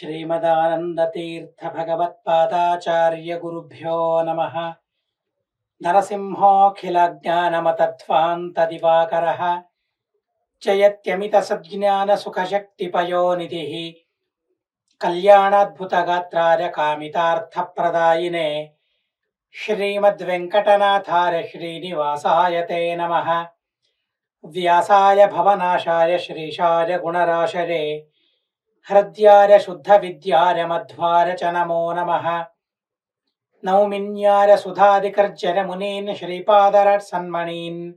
श्रीमदानन्दतीर्थभगवत्पादाचार्यगुरुभ्यो नमः। नरसिंहोऽखिलज्ञानमतध्वान्तदिवाकरः जयत्यमितसज्ज्ञानसुखशक्तिपयोनिधिः कल्याणाद्भुतगात्राय कामितार्थप्रदायिने श्रीमद्वेङ्कटनाथाय श्रीनिवासाय ते नमः। व्यासाय भवनाशाय श्रीशाय गुणराशरे हृद्याय शुद्धविद्याय मध्वाय च नमो नमः। नौमिन्याय सुधादिकर्जन मुनीन् श्रीपादरत्सन्मणीन्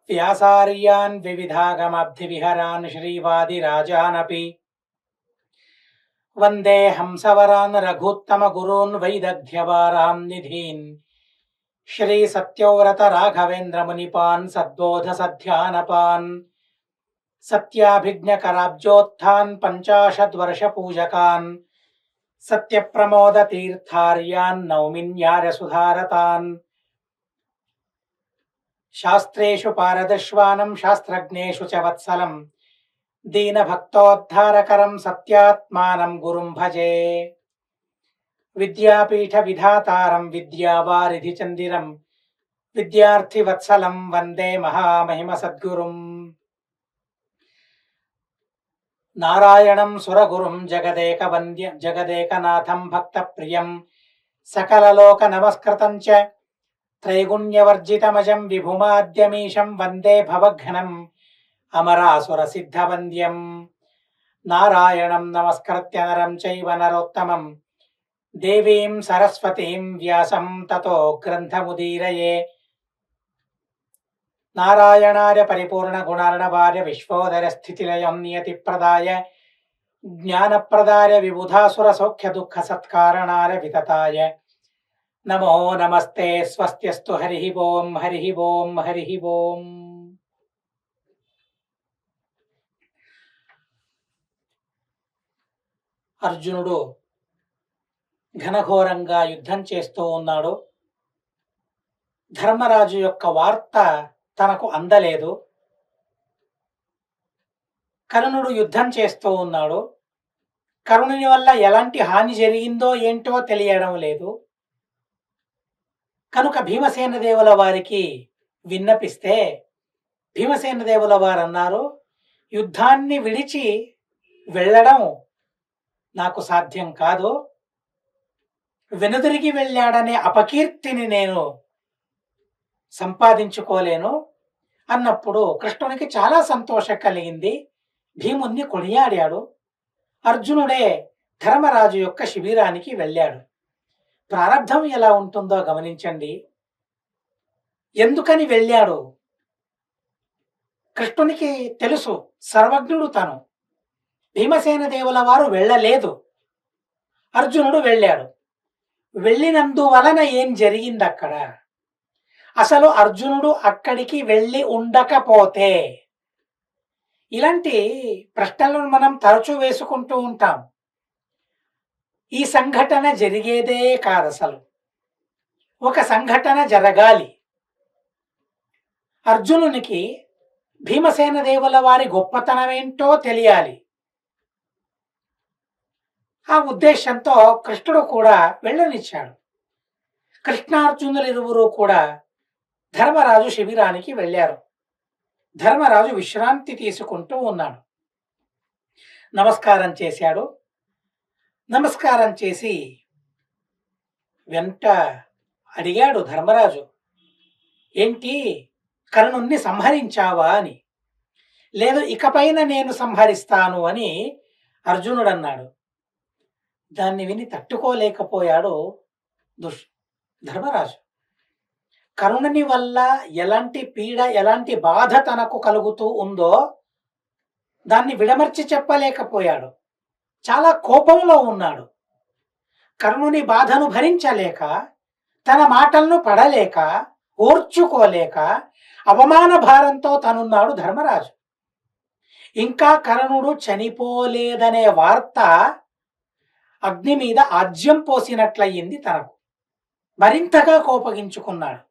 व्यासार्यान् विविधागमब्धिविहरान् श्रीवादिराजानपि वन्दे हंसवरान् रघुत्तमगुरून् वैदग्ध्यवारां निधीन् श्रीसत्यव्रतराघवेन्द्रमुनिपान् सद्बोधसध्यानपान् सत्याभिज्ञकराब्जोत्थान् पञ्चाशद्वर्षपूजकान् सत्यप्रमोदतीर्थार्यान् नौमिन्यार्यसुधारतान् शास्त्रेषु पारदर्श्वानं शास्त्रज्ञेषु च वत्सलं दीनभक्तोद्धारकरं सत्यात्मानं गुरुं भजे। विद्यापीठविधातारं विद्यावारिधिचन्दिरं विद्यार्थिवत्सलं वन्दे महामहिमसद्गुरुम्। नारायणं सुरगुरुं जगदेकनाथं भक्तप्रियं सकललोकनमस्कृतं च त्रैगुण्यवर्जितमजं विभुमाद्यमीशं वन्दे भवघ्नम् अमरासुरसिद्धवन्द्यं। नारायणं नमस्कृत्य नरं चैव नरोत्तमं देवीं सरस्वतीं व्यासं ततो ग्रन्थमुदीरये। नारायणाय परिपूर्णगुणार्णवाय विश्वोदयस्थितिलयं नियतिप्रदाय ज्ञानप्रदाय विबुधासुरसौख्यदुःखसत्कारणाय वितताय नमो नमस्ते। स्वस्त्यस्तु हरिः ओं हरिः ओं हरिः ओं। అర్జునుడు ఘనఘోరంగా యుద్ధం చేస్తూ ఉన్నాడు. ధర్మరాజు యొక్క వార్త తనకు అందలేదు. కర్ణుడు యుద్ధం చేస్తూ ఉన్నాడు. కర్ణుని వల్ల ఎలాంటి హాని జరిగిందో ఏంటో తెలియడం లేదు. కనుక భీమసేన దేవుల వారికి విన్నపిస్తే భీమసేన దేవుల వారు అన్నారు, యుద్ధాన్ని విడిచి వెళ్ళడం నాకు సాధ్యం కాదు. వెనుదిరిగి వెళ్ళాడనే అపకీర్తిని నేను సంపాదించుకోలేను అన్నప్పుడు కృష్ణునికి చాలా సంతోషం కలిగింది. భీముణ్ణి కొనియాడాడు. అర్జునుడే ధర్మరాజు యొక్క శిబిరానికి వెళ్ళాడు. ప్రారంధం ఎలా ఉంటుందో గమనించండి. ఎందుకని వెళ్ళాడు? కృష్ణునికి తెలుసు, సర్వజ్ఞుడు తను. భీమసేన దేవుల వారు వెళ్ళలేదు, అర్జునుడు వెళ్ళాడు. వెళ్ళినందువలన ఏం జరిగింది అక్కడ? అసలు అర్జునుడు అక్కడికి వెళ్ళి ఉండకపోతే, ఇలాంటి ప్రశ్నలను మనం తరచూ వేసుకుంటూ ఉంటాం. ఈ సంఘటన జరిగేదే కాదు. అసలు ఒక సంఘటన జరగాలి. అర్జునునికి భీమసేన దేవుల వారి గొప్పతనం ఏంటో తెలియాలి. ఆ ఉద్దేశంతో కృష్ణుడు కూడా వెళ్ళనిచ్చాడు. కృష్ణార్జునులు ఇరువురు కూడా ధర్మరాజు శిబిరానికి వెళ్ళారు. ధర్మరాజు విశ్రాంతి తీసుకుంటూ ఉన్నాడు. నమస్కారం చేశాడు. నమస్కారం చేసి వెంట అడిగాడు ధర్మరాజు, ఏంటి కర్ణుణ్ణి సంహరించావా అని. లేదు, ఇకపైన నేను సంహరిస్తాను అని అర్జునుడు అన్నాడు. దాన్ని విని తట్టుకోలేకపోయాడు ధర్మరాజు. కర్ణుని వల్ల ఎలాంటి పీడ, ఎలాంటి బాధ తనకు కలుగుతూ ఉందో దాన్ని విడమర్చి చెప్పలేకపోయాడు. చాలా కోపంలో ఉన్నాడు. కర్ణుని బాధను భరించలేక, తన మాటలను పడలేక, ఓర్చుకోలేక అవమాన భారంతో తనున్నాడు ధర్మరాజు. ఇంకా కర్ణుడు చనిపోలేదనే వార్త అగ్ని మీద ఆజ్యం పోసినట్లయింది తనకు. మరింతగా కోపగించుకున్నాడు.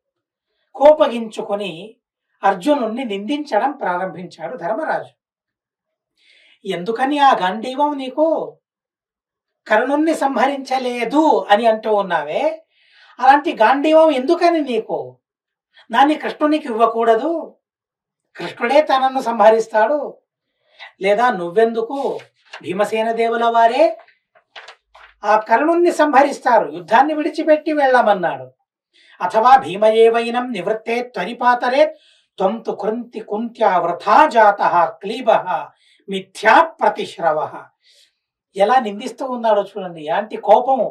కోపగించుకొని అర్జునుణ్ణి నిందించడం ప్రారంభించాడు ధర్మరాజు. ఎందుకని ఆ గాంధీవం నీకు? కర్ణుణ్ణి సంహరించలేదు అని అంటూ ఉన్నావే, అలాంటి గాంధీవం ఎందుకని నీకు? దాన్ని కృష్ణునికి ఇవ్వకూడదు. కృష్ణుడే తనను సంహరిస్తాడు. లేదా నువ్వెందుకు? భీమసేన దేవుల వారే ఆ కర్ణుణ్ణి సంహరిస్తారు, యుద్ధాన్ని విడిచిపెట్టి వెళ్ళమన్నాడు. అథవా భీమయేవైనం నివృత్తే త్వరిపాతరే త్వం తు కృంతి కుంత్యా వృథా జాతః క్లీబః మిథ్యా ప్రతిశ్రవః. ఎలా నిందిస్తూ ఉన్నాడో చూడండి. ఎలాంటి కోపము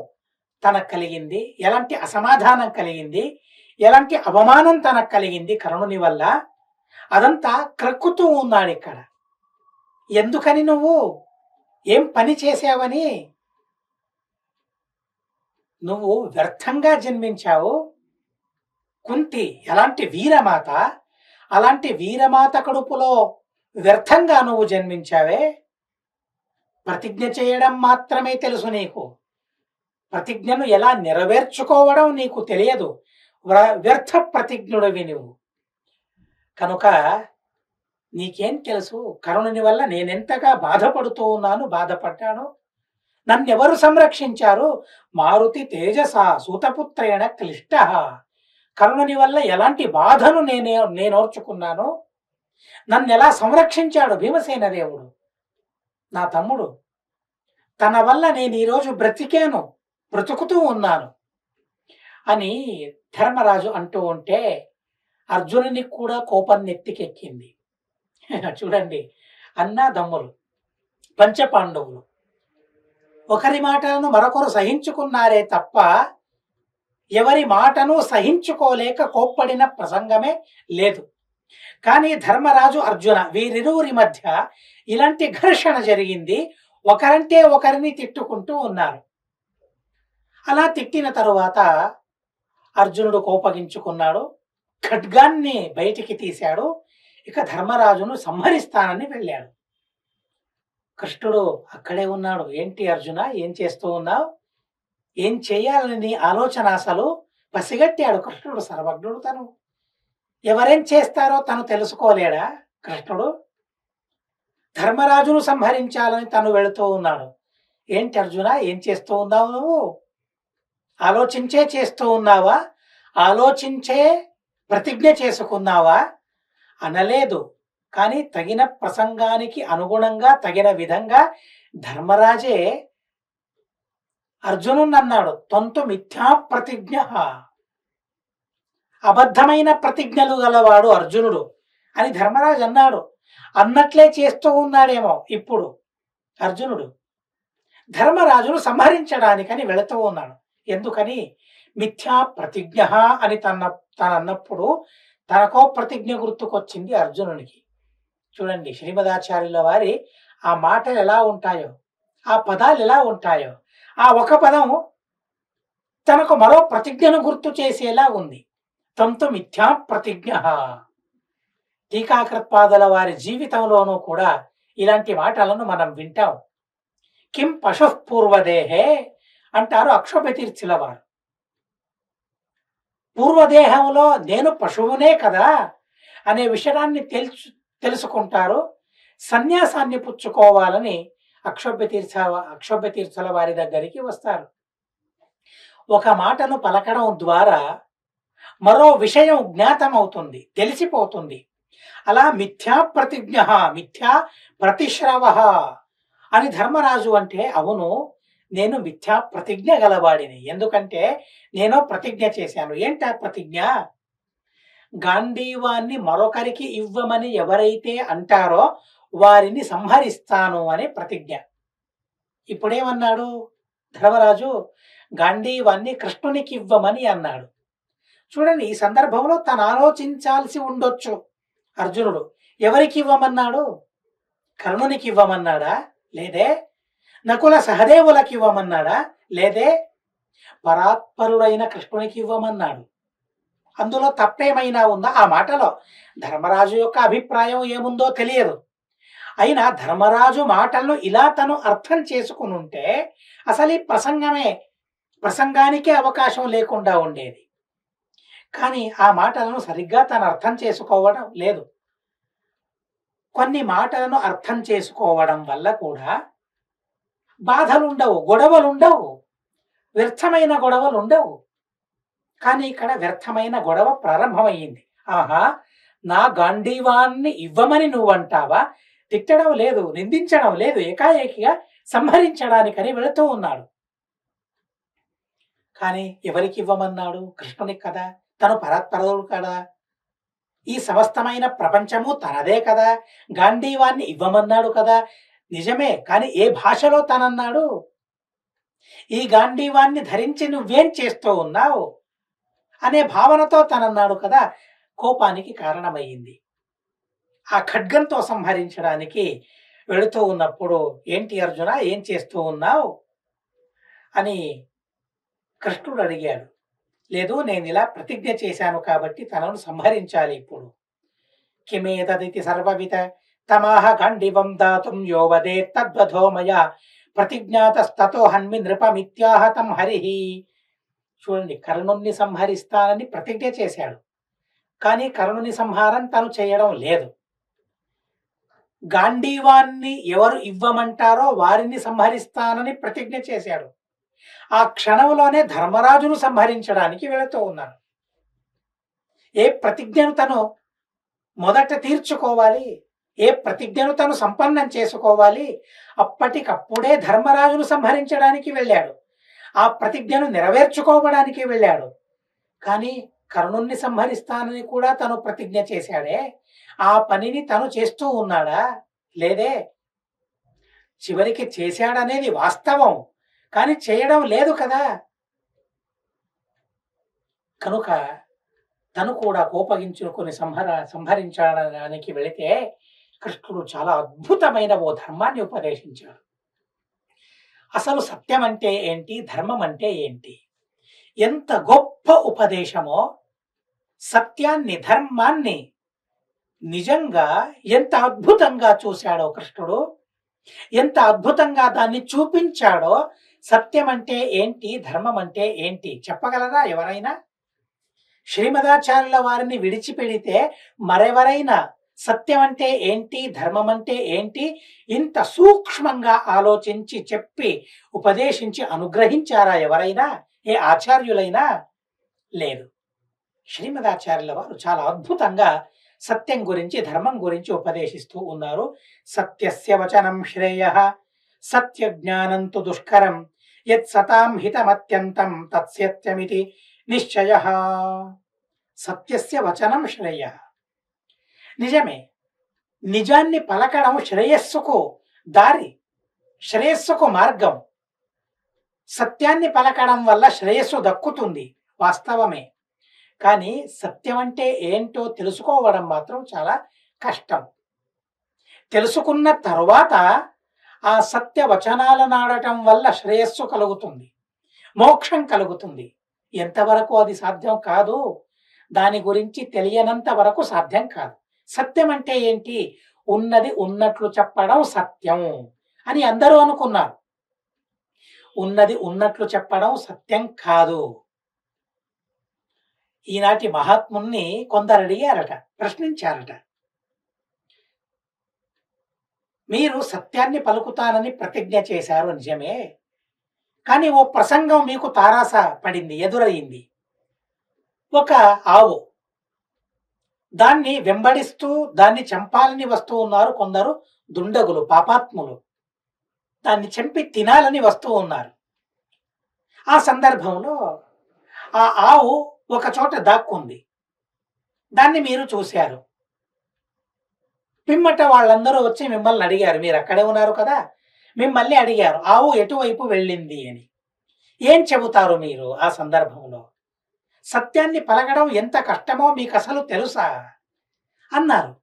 తనకు కలిగింది, ఎలాంటి అసమాధానం కలిగింది, ఎలాంటి అవమానం తనకు కలిగింది కర్ణుని వల్ల. అదంతా క్రక్కుతూ ఉన్నాడు ఇక్కడ. ఎందుకని? నువ్వు ఏం పని చేసావని? నువ్వు వ్యర్థంగా జన్మించావు. కుంతి ఎలాంటి వీరమాత, అలాంటి వీరమాత కడుపులో వ్యర్థంగా నువ్వు జన్మించావే. ప్రతిజ్ఞ చేయడం మాత్రమే తెలుసు నీకు, ప్రతిజ్ఞను ఎలా నెరవేర్చుకోవడం నీకు తెలియదు. వ్యర్థ ప్రతిజ్ఞుడివి నువ్వు. కనుక నీకేం తెలుసు? కరుణుని వల్ల నేనెంతగా బాధపడుతూ ఉన్నాను, బాధపడ్డాను. నన్నెవరు సంరక్షించారు? మారుతి తేజస సూతపుత్రేణ క్లిష్ట. కరుణుని వల్ల ఎలాంటి బాధను నేనోర్చుకున్నాను. నన్ను ఎలా సంరక్షించాడు భీమసేన దేవుడు, నా తమ్ముడు. తన వల్ల నేను ఈరోజు బ్రతుకుతూ ఉన్నాను అని ధర్మరాజు అంటూ ఉంటే అర్జునునికి కూడా కోపం నెత్తికెక్కింది. చూడండి, అన్నదమ్ములు, పంచపాండవులు ఒకరి మాటలను మరొకరు సహించుకున్నారే తప్ప ఎవరి మాటను సహించుకోలేక కోప్పడిన ప్రసంగమే లేదు. కానీ ధర్మరాజు, అర్జున వీరిరువురి మధ్య ఇలాంటి ఘర్షణ జరిగింది. ఒకరంటే ఒకరిని తిట్టుకుంటూ ఉన్నారు. అలా తిట్టిన తరువాత అర్జునుడు కోపగించుకున్నాడు, ఖడ్గాన్ని బయటికి తీశాడు. ఇక ధర్మరాజును సంహరిస్తానని వెళ్ళాడు. కృష్ణుడు అక్కడే ఉన్నాడు. ఏంటి అర్జున, ఏం చేస్తూ ఉన్నావు? ఏం చేయాలని నీ ఆలోచన? అసలు పసిగట్టాడు కృష్ణుడు. సర్వజ్ఞుడు తను. ఎవరేం చేస్తారో తను తెలుసుకోలేడా కృష్ణుడు? ధర్మరాజును సంహరించాలని తను వెళుతూ ఉన్నాడు. ఏంటి అర్జున, ఏం చేస్తూ ఉన్నావు నువ్వు? ఆలోచించే చేస్తూ ఉన్నావా? ఆలోచించే ప్రతిజ్ఞ చేసుకున్నావా? అనలేదు. కానీ తగిన ప్రసంగానికి అనుగుణంగా, తగిన విధంగా ధర్మరాజే అర్జునుని అన్నాడు, త్వంతు మిథ్యా ప్రతిజ్ఞ. అబద్ధమైన ప్రతిజ్ఞలు గలవాడు అర్జునుడు అని ధర్మరాజు అన్నాడు. అన్నట్లే చేస్తూ ఉన్నాడేమో ఇప్పుడు అర్జునుడు. ధర్మరాజును సంహరించడానికని వెళుతూ ఉన్నాడు. ఎందుకని? మిథ్యా ప్రతిజ్ఞ అని తనన్నప్పుడు తనకో ప్రతిజ్ఞ గుర్తుకొచ్చింది అర్జునునికి. చూడండి, శ్రీమదాచార్యుల వారి ఆ మాటలు ఎలా ఉంటాయో, ఆ పదాలు ఎలా ఉంటాయో. ఆ ఒక పదం తనకు మరో ప్రతిజ్ఞను గుర్తు చేసేలా ఉంది. తంతు మిథ్యా ప్రతిజ్ఞ. టీకాకృత్పాదుల వారి జీవితంలోనూ కూడా ఇలాంటి మాటలను మనం వింటాం. కిం పశు పూర్వదేహే అంటారు అక్షోభ్యతీర్థుల వారు. పూర్వదేహంలో నేను పశువునే కదా అనే విషయాన్ని తెలుసుకుంటారు. సన్యాసాన్ని పుచ్చుకోవాలని అక్షోభ్యతీర్థుల వారి దగ్గరికి వస్తారు. ఒక మాటను పలకడం ద్వారా మరో విషయం జ్ఞాతమవుతుంది, తెలిసిపోతుంది. అలా మిథ్యా ప్రతిజ్ఞ, మిథ్యా ప్రతిశ్రవ అని ధర్మరాజు అంటే, అవును నేను మిథ్యా ప్రతిజ్ఞ గలవాడిని. ఎందుకంటే నేను ప్రతిజ్ఞ చేశాను. ఏంటా ప్రతిజ్ఞ? గాంధీవాన్ని మరొకరికి ఇవ్వమని ఎవరైతే అంటారో వారిని సంహరిస్తాను అనే ప్రతిజ్ఞ. ఇప్పుడేమన్నాడు ధర్మరాజు? గాంధీవాన్ని కృష్ణునికి ఇవ్వమని అన్నాడు. చూడండి, ఈ సందర్భంలో తను ఆలోచించాల్సి ఉండొచ్చు అర్జునుడు. ఎవరికి ఇవ్వమన్నాడు? కర్ణునికి ఇవ్వమన్నాడా? లేదే. నకుల సహదేవులకి ఇవ్వమన్నాడా? లేదే. పరాత్పరుడైన కృష్ణునికి ఇవ్వమన్నాడు. అందులో తప్పేమైనా ఉందా? ఆ మాటలో ధర్మరాజు యొక్క అభిప్రాయం ఏముందో తెలియదు. అయినా ధర్మరాజు మాటలను ఇలా తను అర్థం చేసుకుని ఉంటే అసలు ఈ ప్రసంగానికే అవకాశం లేకుండా ఉండేది. కానీ ఆ మాటలను సరిగ్గా తను అర్థం చేసుకోవడం లేదు. కొన్ని మాటలను అర్థం చేసుకోవడం వల్ల కూడా బాధలుండవు, గొడవలుండవు, వ్యర్థమైన గొడవలుండవు. కానీ ఇక్కడ వ్యర్థమైన గొడవ ప్రారంభమయ్యింది. ఆహా! నా గాంధీవాన్ని ఇవ్వమని నువ్వంటావా? తిట్టడం లేదు, నిందించడం లేదు, ఏకాఏకిగా సంహరించడానికని వెళుతూ ఉన్నాడు. కానీ ఎవరికి ఇవ్వమన్నాడు? కృష్ణునికి కదా, తను పరాత్పరుడు కదా, ఈ సమస్తమైన ప్రపంచము తనదే కదా, గాంధీవాన్ని ఇవ్వమన్నాడు కదా. నిజమే, కానీ ఏ భాషలో తనన్నాడు? ఈ గాంధీవాన్ని ధరించి నువ్వేం చేస్తూ ఉన్నావు అనే భావనతో తనన్నాడు కదా. కోపానికి కారణమయ్యింది. ఆ ఖడ్గంతో సంహరించడానికి వెళుతూ ఉన్నప్పుడు, ఏంటి అర్జున, ఏం చేస్తూ ఉన్నావు అని కృష్ణుడు అడిగాడు. లేదు, నేను ఇలా ప్రతిజ్ఞ చేశాను కాబట్టి తనను సంహరించాలి ఇప్పుడు. కిమేతదితి సర్వవిత తమాహ గాండివం దాతుం యో వదేత్ తద్వధో మయా ప్రతిజ్ఞాతస్తతో హన్మి నృపమిత్యాహతం హరిహి. చూడండి, కర్ణుణ్ణి సంహరిస్తానని ప్రతిజ్ఞ చేశాడు, కానీ కర్ణుని సంహారం తను చేయడం లేదు. గాంధీవాన్ని ఎవరు ఇవ్వమంటారో వారిని సంహరిస్తానని ప్రతిజ్ఞ చేశాడు. ఆ క్షణంలోనే ధర్మరాజును సంహరించడానికి వెళుతూ ఉన్నాడు. ఏ ప్రతిజ్ఞను తను మొదట తీర్చుకోవాలి, ఏ ప్రతిజ్ఞను తను సంపన్నం చేసుకోవాలి, అప్పటికప్పుడే ధర్మరాజును సంహరించడానికి వెళ్ళాడు. ఆ ప్రతిజ్ఞను నెరవేర్చుకోవడానికి వెళ్ళాడు. కానీ కర్ణుణ్ణి సంహరిస్తానని కూడా తను ప్రతిజ్ఞ చేశాడే, ఆ పనిని తను చేస్తూ ఉన్నాడా? లేదే. చివరికి చేశాడనేది వాస్తవం, కానీ చేయడం లేదు కదా. కనుక తను కూడా కోపగించుకొని సంహరించడానికి వెళితే కృష్ణుడు చాలా అద్భుతమైన ఓ ధర్మాన్ని ఉపదేశించాడు. అసలు సత్యం అంటే ఏంటి, ధర్మం అంటే ఏంటి, ఎంత గొప్ప ఉపదేశమో. సత్యాన్ని, ధర్మాన్ని నిజంగా ఎంత అద్భుతంగా చూశాడో కృష్ణుడు, ఎంత అద్భుతంగా దాన్ని చూపించాడో. సత్యం అంటే ఏంటి, ధర్మం అంటే ఏంటి చెప్పగలరా ఎవరైనా? శ్రీమదాచార్యుల వారిని విడిచిపెడితే మరెవరైనా సత్యం అంటే ఏంటి, ధర్మం అంటే ఏంటి ఇంత సూక్ష్మంగా ఆలోచించి చెప్పి ఉపదేశించి అనుగ్రహించారా ఎవరైనా, ఏ ఆచార్యులైనా? లేదు. శ్రీమదాచార్యుల వారు చాలా అద్భుతంగా సత్యం గురించి, ధర్మం గురించి ఉపదేశిస్తూ ఉన్నారు. సత్యస్య వచనం శ్రేయః సత్య జ్ఞానంతు దుష్కరం యత్ సతాం హితమత్యంతం తత్సత్యమితి నిశ్చయః. సత్యస్య వచనం శ్రేయః. నిజమే, నిజాన్ని పలకడం శ్రేయస్సుకు దారి, శ్రేయస్సుకు మార్గం. సత్యాన్ని పలకడం వల్ల శ్రేయస్సు దక్కుతుంది, వాస్తవమే. కానీ సత్యం అంటే ఏంటో తెలుసుకోవడం మాత్రం చాలా కష్టం. తెలుసుకున్న తరువాత ఆ సత్య వచనాలను ఆడటం వల్ల శ్రేయస్సు కలుగుతుంది, మోక్షం కలుగుతుంది. ఎంతవరకు అది సాధ్యం కాదు, దాని గురించి తెలియనంత వరకు సాధ్యం కాదు. సత్యం అంటే ఏంటి? ఉన్నది ఉన్నట్లు చెప్పడం సత్యం అని అందరూ అనుకున్నారు. ఉన్నది ఉన్నట్లు చెప్పడం సత్యం కాదు. ఈనాటి మహాత్ముల్ని కొందరు అడిగారట, ప్రశ్నించారట. మీరు సత్యాన్ని పలుకుతానని ప్రతిజ్ఞ చేశారు, నిజమే, కానీ ఓ ప్రసంగం మీకు తారాస పడింది, ఎదురయింది. ఒక ఆవు, దాన్ని వెంబడిస్తూ దాన్ని చంపాలని వస్తూ ఉన్నారు కొందరు దుండగులు, పాపాత్ములు. దాన్ని చంపి తినాలని వస్తూ ఉన్నారు. ఆ సందర్భంలో ఆ ఆవు ఒక చోట దాక్కుంది. దాన్ని మీరు చూశారు. పిమ్మట వాళ్ళందరూ వచ్చి మిమ్మల్ని అడిగారు, మీరు అక్కడే ఉన్నారు కదా, మిమ్మల్ని అడిగారు ఆవు ఎటువైపు వెళ్ళింది అని. ఏం చెబుతారు మీరు ఆ సందర్భంలో? సత్యాన్ని పలకడం ఎంత కష్టమో మీకు అసలు తెలుసా అన్నారు.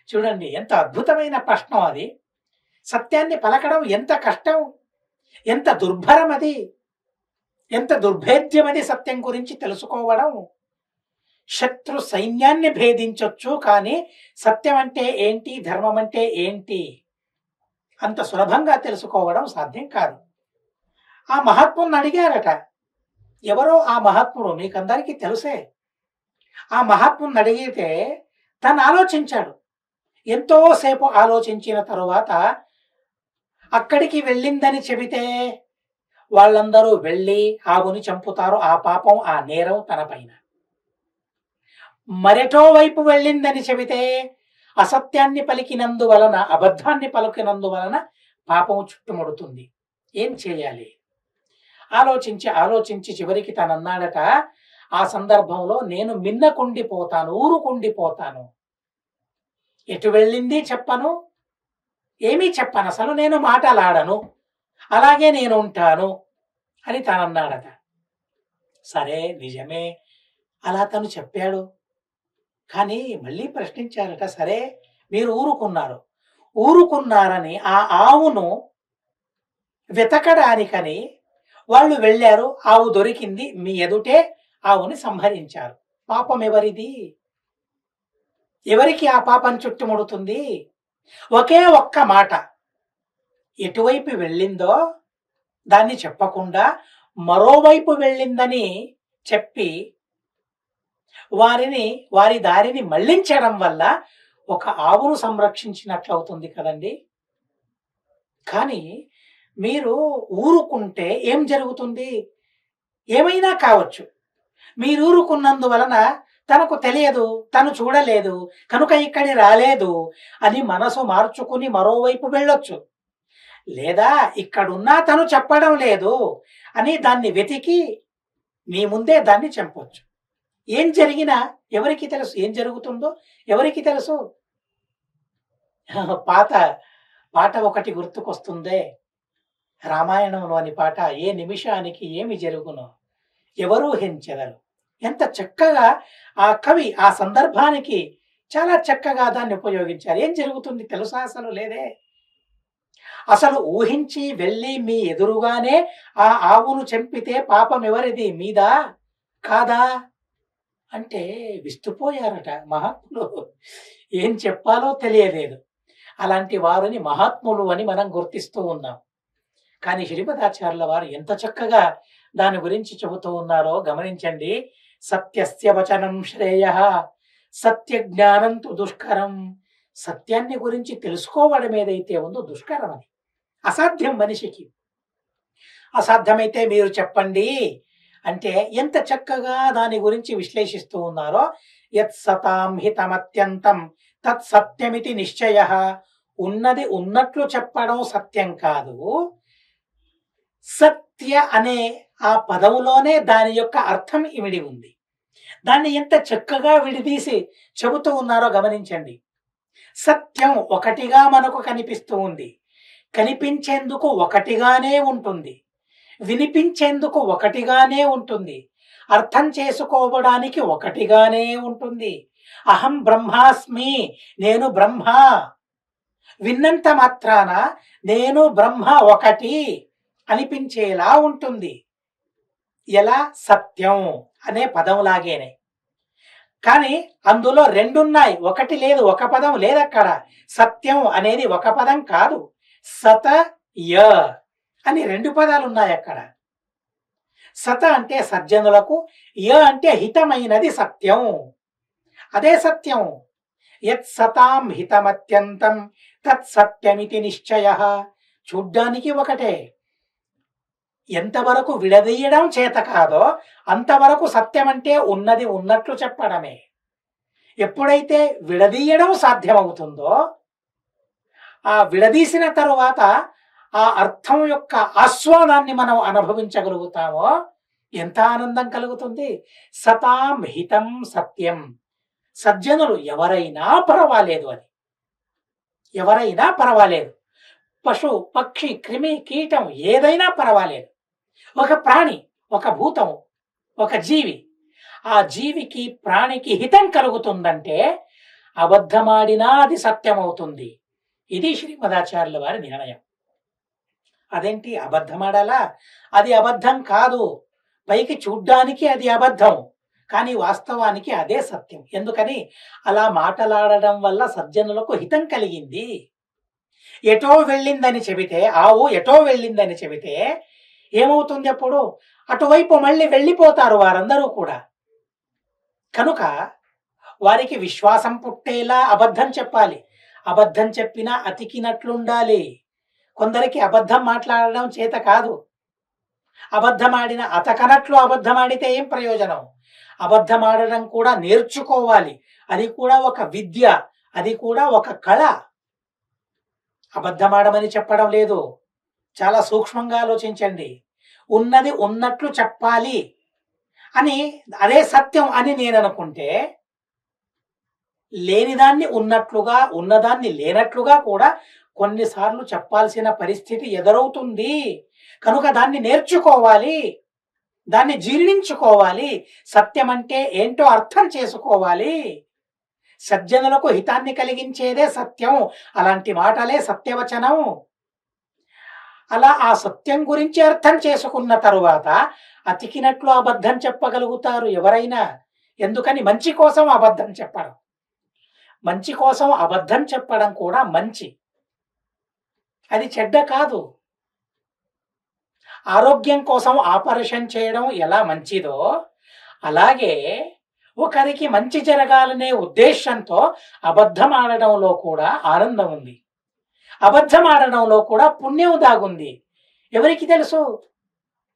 చూడండి, ఎంత అద్భుతమైన ప్రశ్న అది. సత్యాన్ని పలకడం ఎంత కష్టం, ఎంత దుర్భరం అది, ఎంత దుర్భేద్యం అది. సత్యం గురించి తెలుసుకోవడం, శత్రు సైన్యాన్ని భేదించొచ్చు, కానీ సత్యం అంటే ఏంటి, ధర్మం అంటే ఏంటి అంత సులభంగా తెలుసుకోవడం సాధ్యం కాదు. ఆ మహాత్ముని అడిగారట. ఎవరో ఆ మహాత్ముడు మీకందరికీ తెలుసే. ఆ మహాత్ముని అడిగితే తను ఆలోచించాడు. ఎంతోసేపు ఆలోచించిన తరువాత అక్కడికి వెళ్ళిందని చెబితే వాళ్ళందరూ వెళ్ళి ఆవుని చంపుతారు. ఆ పాపం, ఆ నేరం తన పైన. మరెటో వైపు వెళ్ళిందని చెబితే అసత్యాన్ని పలికినందువలన, అబద్ధాన్ని పలికినందువలన పాపం చుట్టుముడుతుంది. ఏం చేయాలి? ఆలోచించి ఆలోచించి చివరికి తనన్నాడట, ఆ సందర్భంలో నేను మిన్నకుండిపోతాను, ఊరుకుండిపోతాను. ఎటు వెళ్ళింది చెప్పను, ఏమీ చెప్పను, అసలు నేను మాటలాడను, అలాగే నేను ఉంటాను అని తనన్నాడట. సరే, నిజమే, అలా తను చెప్పాడు. కానీ మళ్ళీ ప్రశ్నించారట. సరే, మీరు ఊరుకున్నారు. ఊరుకున్నారని ఆ ఆవును వెతకడానికని వాళ్ళు వెళ్ళారు. ఆవు దొరికింది. మీ ఎదుటే ఆవుని సంహరించారు. పాపం ఎవరిది? ఎవరికి ఆ పాపం చుట్టుముడుతుంది? ఒకే ఒక్క మాట, ఎటువైపు వెళ్ళిందో దాన్ని చెప్పకుండా మరోవైపు వెళ్ళిందని చెప్పి వారి దారిని మళ్లించడం వల్ల ఒక ఆవును సంరక్షించినట్లవుతుంది కదండి. కానీ మీరు ఊరుకుంటే ఏం జరుగుతుంది? ఏమైనా కావచ్చు. మీరు ఊరుకున్నందువలన తనకు తెలియదు, తను చూడలేదు, కనుక ఇక్కడి రాలేదు అని మనసు మార్చుకుని మరోవైపు వెళ్ళొచ్చు. లేదా ఇక్కడున్నా తను చెప్పడం లేదు అని దాన్ని వెతికి మీ ముందే దాన్ని చంపొచ్చు. ఏం జరిగినా ఎవరికి తెలుసు? ఏం జరుగుతుందో ఎవరికి తెలుసు? పాత పాట ఒకటి గుర్తుకొస్తుందే, రామాయణంలోని పాట. ఏ నిమిషానికి ఏమి జరుగునో ఎవరూ హించెదరు. ఎంత చక్కగా ఆ కవి ఆ సందర్భానికి చాలా చక్కగా దాన్ని ఉపయోగించారు. ఏం జరుగుతుంది తెలుసా? అసలు లేదే. అసలు ఊహించి వెళ్ళి మీ ఎదురుగానే ఆ ఆవును చంపితే పాపం ఎవరిది? మీదా కాదా అంటే విస్తుపోయారట మహాత్ములు. ఏం చెప్పాలో తెలియలేదు. అలాంటి వారిని మహాత్ములు అని మనం గుర్తిస్తూ ఉన్నాం. కానీ శ్రీమదాచార్యుల వారు ఎంత చక్కగా దాని గురించి చెబుతూ ఉన్నారో గమనించండి. సత్యస్య వచనం శ్రేయ, సత్య జ్ఞానం తు దుష్కరం. సత్యాన్ని గురించి తెలుసుకోవడం ఏదైతే ఉందో దుష్కరం, అది అసాధ్యం మనిషికి. అసాధ్యమైతే మీరు చెప్పండి అంటే ఎంత చక్కగా దాని గురించి విశ్లేషిస్తూ ఉన్నారో. యత్ సతాం హితమత్యంతం తత్ సత్యమితి నిశ్చయ. ఉన్నది ఉన్నట్లు చెప్పడం సత్యం కాదు. సత్య అనే ఆ పదములోనే దాని యొక్క అర్థం ఇమిడి ఉంది. దాన్ని ఎంత చక్కగా విడిదీసి చెబుతూ ఉన్నారో గమనించండి. సత్యం ఒకటిగా మనకు కనిపిస్తూ ఉంది, కనిపించేందుకు ఒకటిగానే ఉంటుంది, వినిపించేందుకు ఒకటిగానే ఉంటుంది, అర్థం చేసుకోవడానికి ఒకటిగానే ఉంటుంది. అహం బ్రహ్మాస్మి, నేను బ్రహ్మ, విన్నంత మాత్రాన నేను బ్రహ్మ ఒకటి అనిపించేలా ఉంటుంది. ఎలా? సత్యం అనే పదంలాగేనే. కానీ అందులో రెండున్నాయి, ఒకటి లేదు, ఒక పదం లేదు అక్కడ. సత్యం అనేది ఒక పదం కాదు, సత య అని రెండు పదాలు ఉన్నాయి అక్కడ. సత అంటే సజ్జనులకు, య అంటే హితమైనది సత్యం, అదే సత్యం. యత్ సతాం హితమత్యంతం తత్ సత్యమితి నిశ్చయ. చూడ్డానికి ఒకటే, ఎంతవరకు విడదీయడం చేత కాదో అంతవరకు సత్యం అంటే ఉన్నది ఉన్నట్లు చెప్పడమే. ఎప్పుడైతే విడదీయడం సాధ్యమవుతుందో, ఆ విడదీసిన తరువాత ఆ అర్థం యొక్క ఆస్వాదాన్ని మనం అనుభవించగలుగుతామో ఎంత ఆనందం కలుగుతుంది. సతాం హితం సత్యం. సజ్జనులు ఎవరైనా పర్వాలేదు, అది ఎవరైనా పర్వాలేదు. పశు పక్షి క్రిమి కీటం ఏదైనా పర్వాలేదు. ఒక ప్రాణి, ఒక భూతం, ఒక జీవి, ఆ జీవికి ప్రాణికి హితం కలుగుతుందంటే అబద్ధమాడినా అది సత్యమవుతుంది. ఇది శ్రీమదాచార్యుల వారి నిర్ణయం. అదేంటి అబద్ధమాడాలా? అది అబద్ధం కాదు. పైకి చూడ్డానికి అది అబద్ధం, కానీ వాస్తవానికి అదే సత్యం. ఎందుకని? అలా మాటలాడడం వల్ల సజ్జనులకు హితం కలిగింది. ఎటో వెళ్ళిందని చెబితే, ఆవు ఎటో వెళ్ళిందని చెబితే ఏమవుతుంది? అప్పుడు అటువైపు మళ్ళీ వెళ్ళిపోతారు వారందరూ కూడా. కనుక వారికి విశ్వాసం పుట్టేలా అబద్ధం చెప్పాలి. అబద్ధం చెప్పినా అతికినట్లుండాలి. కొందరికి అబద్ధం మాట్లాడడం చేత కాదు. అబద్ధమాడిన అతకనట్లు అబద్ధమాడితే ఏం ప్రయోజనం? అబద్ధమాడడం కూడా నేర్చుకోవాలి. అది కూడా ఒక విద్య. అది కూడా ఒక కళ. అబద్ధమాడమని చెప్పడం లేదు. చాలా సూక్ష్మంగా ఆలోచించండి. ఉన్నది ఉన్నట్లు చెప్పాలి అని, అదే సత్యం అని నేననుకుంటే, లేనిదాన్ని ఉన్నట్లుగా, ఉన్నదాన్ని లేనట్లుగా కూడా కొన్నిసార్లు చెప్పాల్సిన పరిస్థితి ఎదురవుతుంది. కనుక దాన్ని నేర్చుకోవాలి. దాన్ని జీర్ణించుకోవాలి. సత్యం అంటే ఏంటో అర్థం చేసుకోవాలి. సజ్జనులకు హితాన్ని కలిగించేదే సత్యం. అలాంటి మాటలే సత్యవచనం. అలా ఆ సత్యం గురించి అర్థం చేసుకున్న తరువాత అతికినట్లు అబద్ధం చెప్పగలుగుతారు ఎవరైనా. ఎందుకని? మంచి కోసం అబద్ధం చెప్పడం. మంచి కోసం అబద్ధం చెప్పడం కూడా మంచి. అది చెడ్డ కాదు. ఆరోగ్యం కోసం ఆపరేషన్ చేయడం ఎలా మంచిదో, అలాగే ఒకరికి మంచి జరగాలనే ఉద్దేశంతో అబద్ధం ఆడడంలో కూడా ఆనందం ఉంది. అబద్ధం ఆడడంలో కూడా పుణ్యం దాగుంది. ఎవరికి తెలుసు?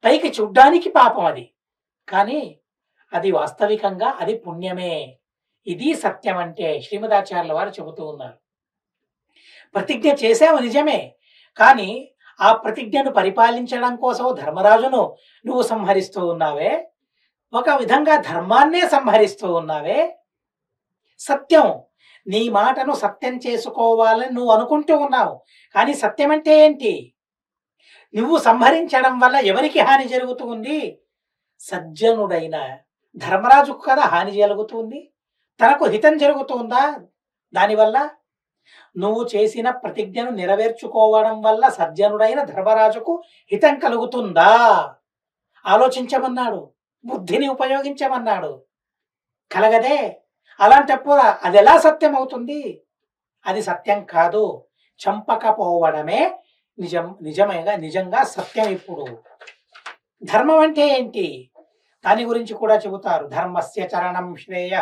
పైకి చూడ్డానికి పాపం అది, కానీ అది వాస్తవికంగా అది పుణ్యమే. ఇది సత్యం అంటే శ్రీమదాచార్యుల వారు చెబుతూ ఉన్నారు. ప్రతిజ్ఞ చేసావు నిజమే, కానీ ఆ ప్రతిజ్ఞను పరిపాలించడం కోసం ధర్మరాజును నువ్వు సంహరిస్తూ ఉన్నావే, ఒక విధంగా ధర్మాన్నే సంహరిస్తూ ఉన్నావే. సత్యం, నీ మాటను సత్యం చేసుకోవాలని నువ్వు అనుకుంటూ ఉన్నావు, కానీ సత్యం అంటే ఏంటి? నువ్వు సంహరించడం వల్ల ఎవరికి హాని జరుగుతుంది? సజ్జనుడైన ధర్మరాజుకు కదా హాని జరుగుతుంది. తనకు హితం జరుగుతుందా దానివల్ల? నువ్వు చేసిన ప్రతిజ్ఞను నెరవేర్చుకోవడం వల్ల సజ్జనుడైన ధర్మరాజుకు హితం కలుగుతుందా? ఆలోచించమన్నాడు. బుద్ధిని ఉపయోగించమన్నాడు. కలగదే. అలాంటప్పుడు అది ఎలా సత్యం అవుతుంది? అది సత్యం కాదు. చంపకపోవడమే నిజంగా సత్యం. ఇప్పుడు ధర్మం అంటే ఏంటి? దాని గురించి కూడా చెబుతారు. ధర్మస్య చరణం శ్రేయ,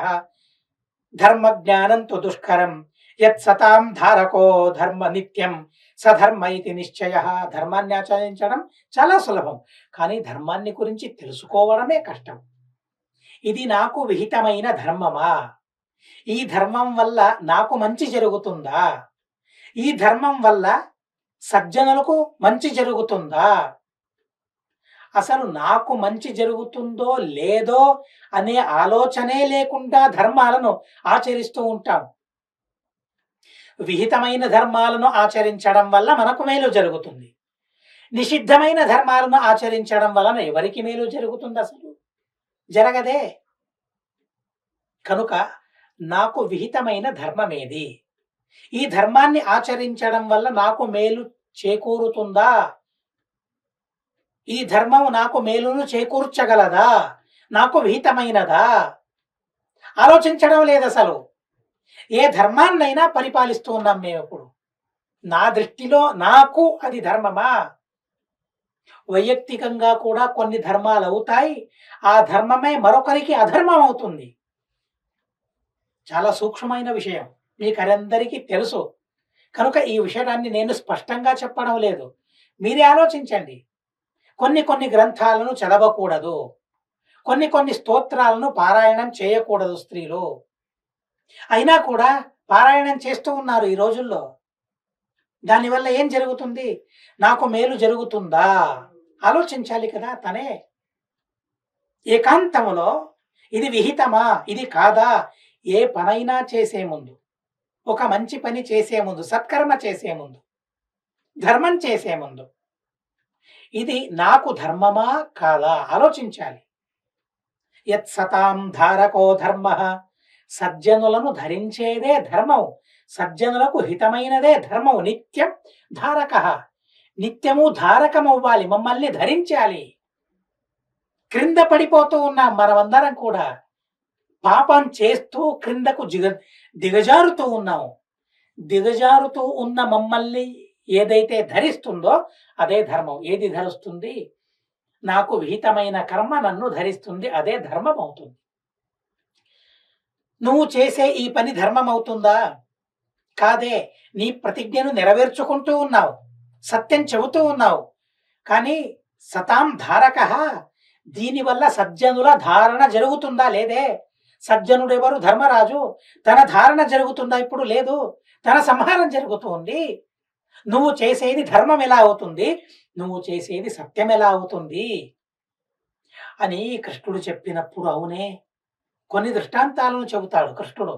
ధర్మ జ్ఞానం తు దుష్కరం, యత్ సతాం ధారకో ధర్మ నిత్యం సధర్మ ఇది నిశ్చయ. ధర్మాన్ని ఆచరించడం చాలా సులభం, కానీ ధర్మాన్ని గురించి తెలుసుకోవడమే కష్టం. ఇది నాకు విహితమైన ధర్మమా? ఈ ధర్మం వల్ల నాకు మంచి జరుగుతుందా? ఈ ధర్మం వల్ల సజ్జనులకు మంచి జరుగుతుందా? అసలు నాకు మంచి జరుగుతుందో లేదో అనే ఆలోచనే లేకుండా ధర్మాలను ఆచరిస్తూ ఉంటాం. విహితమైన ధర్మాలను ఆచరించడం వల్ల మనకు మేలు జరుగుతుంది. నిషిద్ధమైన ధర్మాలను ఆచరించడం వలన ఎవరికి మేలు జరుగుతుంది? అసలు జరగదే. కనుక నాకు విహితమైన ధర్మమేది? ఈ ధర్మాన్ని ఆచరించడం వల్ల నాకు మేలు చేకూరుతుందా? ఈ ధర్మము నాకు మేలును చేకూర్చగలదా? నాకు విహితమైనదా? ఆలోచించడం లేదు అసలు. ఏ ధర్మాన్నైనా పరిపాలిస్తూ ఉన్నాం మేము ఇప్పుడు. నా దృష్టిలో నాకు అది ధర్మమా? వైయక్తికంగా కూడా కొన్ని ధర్మాలు అవుతాయి. ఆ ధర్మమే మరొకరికి అధర్మం అవుతుంది. చాలా సూక్ష్మమైన విషయం, మీకు అందరికీ తెలుసు. కనుక ఈ విషయాన్ని నేను స్పష్టంగా చెప్పడం లేదు. మీరే ఆలోచించండి. కొన్ని గ్రంథాలను చదవకూడదు. కొన్ని స్తోత్రాలను పారాయణం చేయకూడదు స్త్రీలు. అయినా కూడా పారాయణం చేస్తూ ఉన్నారు ఈ రోజుల్లో. దానివల్ల ఏం జరుగుతుంది? నాకు మేలు జరుగుతుందా? ఆలోచించాలి కదా తనే. ఏకాంతములో ఇది విహితమా, ఇది కాదా? ఏ పనైనా చేసే ముందు, ఒక మంచి పని చేసే ముందు, సత్కర్మ చేసే ముందు, ధర్మం చేసే ముందు, ఇది నాకు ధర్మమా కాదా ఆలోచించాలి. యత్ సతాం ధారకో ధర్మ, సజ్జనులను ధరించేదే ధర్మం. సజ్జనులకు హితమైనదే ధర్మం. నిత్యం ధారక, నిత్యము ధారకమవ్వాలి, మమ్మల్ని ధరించాలి. క్రింద పడిపోతూ ఉన్నాం మనమందరం కూడా. పాపం చేస్తూ క్రిందకు దిగజారుతూ ఉన్నాము. దిగజారుతూ ఉన్న మమ్మల్ని ఏదైతే ధరిస్తుందో అదే ధర్మం. ఏది ధరిస్తుంది? నాకు విహితమైన కర్మ నన్ను ధరిస్తుంది, అదే ధర్మం అవుతుంది. నువ్వు చేసే ఈ పని ధర్మం అవుతుందా? కాదే. నీ ప్రతిజ్ఞను నెరవేర్చుకుంటూ ఉన్నావు, సత్యం చెబుతూ ఉన్నావు, కానీ సతాం ధారక, దీనివల్ల సజ్జనుల ధారణ జరుగుతుందా? లేదే. సజ్జనుడెవరు? ధర్మరాజు. తన ధారణ జరుగుతుందా? ఇప్పుడు లేదు. తన సంహారం జరుగుతుంది. నువ్వు చేసేది ధర్మం ఎలా అవుతుంది? నువ్వు చేసేది సత్యం ఎలా అవుతుంది అని కృష్ణుడు చెప్పినప్పుడు, అవునే, కొన్ని దృష్టాంతాలను చెబుతాడు కృష్ణుడు.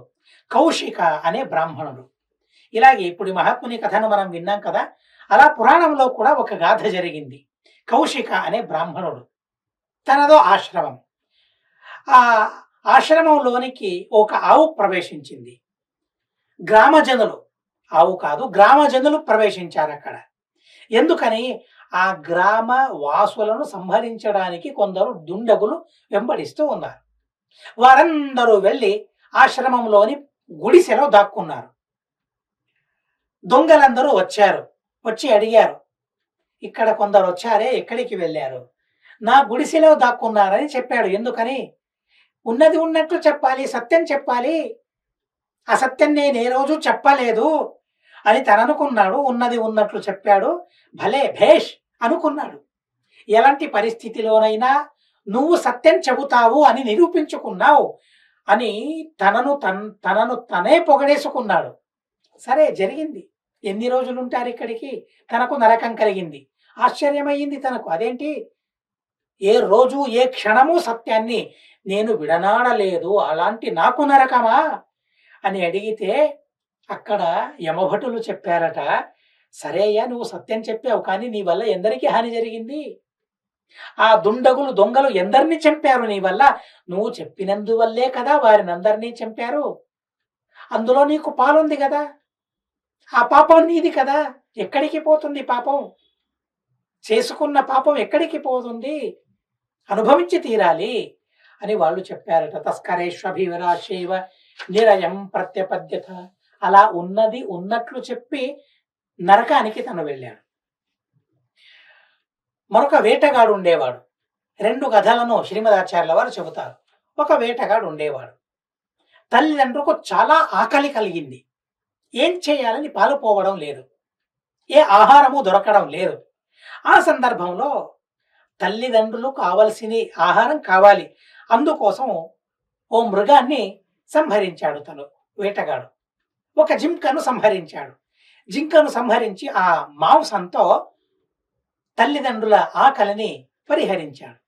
కౌశిక అనే బ్రాహ్మణుడు. ఇలాగే ఇప్పుడు ఈ మహాత్ముని కథను మనం విన్నాం కదా, అలా పురాణంలో కూడా ఒక గాథ జరిగింది. కౌశిక అనే బ్రాహ్మణుడు, తనదో ఆశ్రమం. ఆ ఆశ్రమంలోనికి ఒక ఆవు ప్రవేశించింది. గ్రామజనులు, ఆవు కాదు, గ్రామజనులు ప్రవేశించారు అక్కడ. ఎందుకని? ఆ గ్రామ వాసులను సంహరించడానికి కొందరు దుండగులు వెంబడిస్తూ ఉన్నారు. వారందరూ వెళ్ళి ఆశ్రమంలోని గుడిసెలో దాక్కున్నారు. దొంగలందరూ వచ్చారు, వచ్చి అడిగారు, ఇక్కడ కొందరు వచ్చారే, ఎక్కడికి వెళ్ళారు? నా గుడిసెలో దాక్కున్నారని చెప్పాడు. ఎందుకని? ఉన్నది ఉన్నట్లు చెప్పాలి, సత్యం చెప్పాలి, అసత్యం నేను ఏ రోజు చెప్పలేదు అని తననుకున్నాడు. ఉన్నది ఉన్నట్లు చెప్పాడు. భలే భేష్ అనుకున్నాడు. ఎలాంటి పరిస్థితిలోనైనా నువ్వు సత్యం చెబుతావు అని నిరూపించుకున్నావు అని తనను తనే పొగడేసుకున్నాడు. సరే, జరిగింది. ఎన్ని రోజులుంటారు ఇక్కడికి? తనకు నరకం కలిగింది. ఆశ్చర్యమయ్యింది తనకు. అదేంటి, ఏ రోజు ఏ క్షణము సత్యాన్ని నేను విడనాడలేదు, అలాంటి నాకు నరకమా అని అడిగితే అక్కడ యమభటులు చెప్పారట, సరే అయ్యా, నువ్వు సత్యం చెప్పావు, కానీ నీ వల్ల ఎందరికీ హాని జరిగింది? ఆ దుండగులు, దొంగలు ఎందరిని చంపారు నీ వల్ల? నువ్వు చెప్పినందువల్లే కదా వారిని అందరినీ చంపారు. అందులో నీకు పాలుంది కదా, ఆ పాపం నీది కదా. ఎక్కడికి పోతుంది పాపం? చేసుకున్న పాపం ఎక్కడికి పోతుంది? అనుభవించి తీరాలి అని వాళ్ళు చెప్పారట. తస్కరేష్వభివరాశైవ నిరయం ప్రత్యపద్యత. అలా ఉన్నది ఉన్నట్లు చెప్పి నరకానికి తను వెళ్ళాడు. మరొక వేటగాడు ఉండేవాడు. 2 కథలను శ్రీమదాచార్యుల వారు చెబుతారు. ఒక వేటగాడు ఉండేవాడు. తల్లిదండ్రులకు చాలా ఆకలి కలిగింది. ఏం చేయాలని పాలుపోవడం లేదు, ఏ ఆహారము దొరకడం లేదు. ఆ సందర్భంలో తల్లిదండ్రులు కావలసిన ఆహారం కావాలి, అందుకోసం ఓ మృగాన్ని సంహరించాడు తను వేటగాడు. ఒక జింకను సంహరించాడు. జింకను సంహరించి ఆ మాంసంతో తల్లిదండ్రుల ఆకలిని పరిహరించాడు.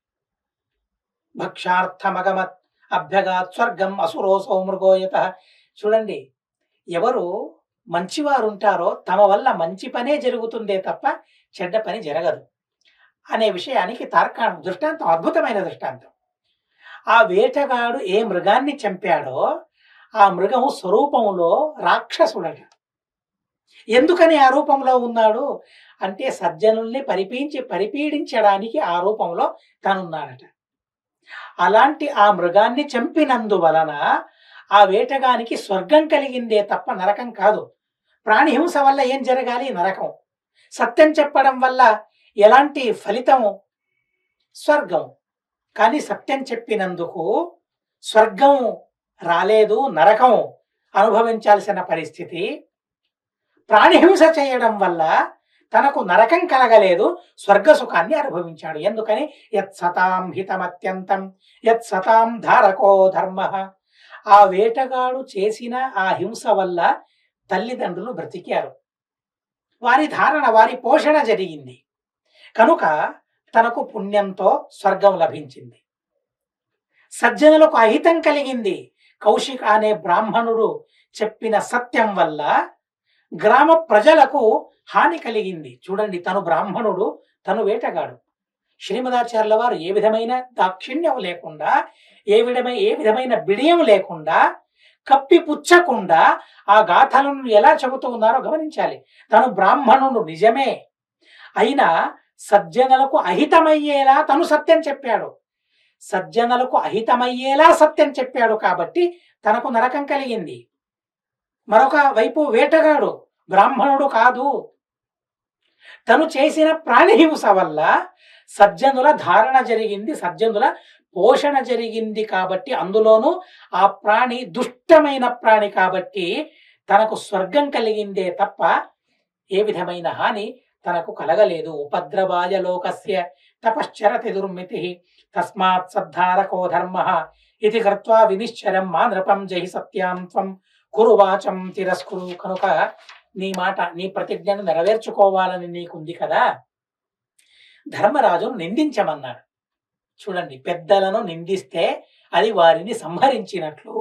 భక్షార్థమగమత్ అభ్యగాత్ స్వర్గం అసురోసో మృగోయత. చూడండి, ఎవరు మంచివారు ఉంటారో తమ వల్ల మంచి పనే జరుగుతుందే తప్ప చెడ్డ పని జరగదు అనే విషయానికి తార్కాణం, దృష్టాంతం, అద్భుతమైన దృష్టాంతం. ఆ వేటగాడు ఏ మృగాన్ని చంపాడో ఆ మృగము స్వరూపంలో రాక్షసుడట. ఎందుకని ఆ రూపంలో ఉన్నాడు అంటే సజ్జనుల్ని పరిపీడించడానికి ఆ రూపంలో తనున్నాడట. అలాంటి ఆ మృగాన్ని చంపినందువలన ఆ వేటగానికి స్వర్గం కలిగిందే తప్ప నరకం కాదు. ప్రాణిహింస వల్ల ఏం జరగాలి? నరకం. సత్యం చెప్పడం వల్ల ఎలాంటి ఫలితం? స్వర్గం. కానీ సత్యం చెప్పినందుకు స్వర్గం రాలేదు, నరకం అనుభవించాల్సిన పరిస్థితి. ప్రాణిహింస చేయడం వల్ల తనకు నరకం కలగలేదు, స్వర్గ సుఖాన్ని అనుభవించాడు. ఎందుకని? యత్ సతాం హితమత్యంతం యత్ సతాం ధారకో ధర్మ. ఆ వేటగాడు చేసిన ఆ హింస వల్ల తల్లిదండ్రులు బ్రతికారు, వారి ధారణ, వారి పోషణ జరిగింది. కనుక తనకు పుణ్యంతో స్వర్గం లభించింది. సజ్జనులకు అహితం కలిగింది. కౌశిక అనే బ్రాహ్మణుడు చెప్పిన సత్యం వల్ల గ్రామ ప్రజలకు హాని కలిగింది. చూడండి, తను బ్రాహ్మణుడు, తను వేటగాడు. శ్రీమదాచార్యుల వారు ఏ విధమైన దాక్షిణ్యం లేకుండా, ఏ విధమైన బిడియం లేకుండా, కప్పిపుచ్చకుండా ఆ గాథలను ఎలా చెబుతూ ఉన్నారో గమనించాలి. తను బ్రాహ్మణుడు నిజమే, అయినా సజ్జనులకు అహితమయ్యేలా తను సత్యం చెప్పాడు. సజ్జనులకు అహితమయ్యేలా సత్యం చెప్పాడు కాబట్టి తనకు నరకం కలిగింది. మరొక వైపు వేటగాడు, బ్రాహ్మణుడు కాదు. తను చేసిన ప్రాణిహింస వల్ల సజ్జనుల ధారణ జరిగింది, సజ్జనుల పోషణ జరిగింది. కాబట్టి అందులోనూ ఆ ప్రాణి దుష్టమైన ప్రాణి కాబట్టి తనకు స్వర్గం కలిగిందే తప్ప ఏ విధమైన హాని తనకు కలగలేదు. ఉపద్రవాయ లోకస్య తపశ్చరతి దుర్మితి తస్మాత్ సద్ధారకో ధర్మ ఇది కృత్వా వినిశ్చరం మా నృపం జహి సత్యాం త్వం కురువాచం తిరస్కురు. కనుక నీ మాట, నీ ప్రతిజ్ఞను నెరవేర్చుకోవాలని నీకుంది కదా, ధర్మరాజును నిందించమన్నాడు. చూడండి, పెద్దలను నిందిస్తే అది వారిని సంహరించినట్లు.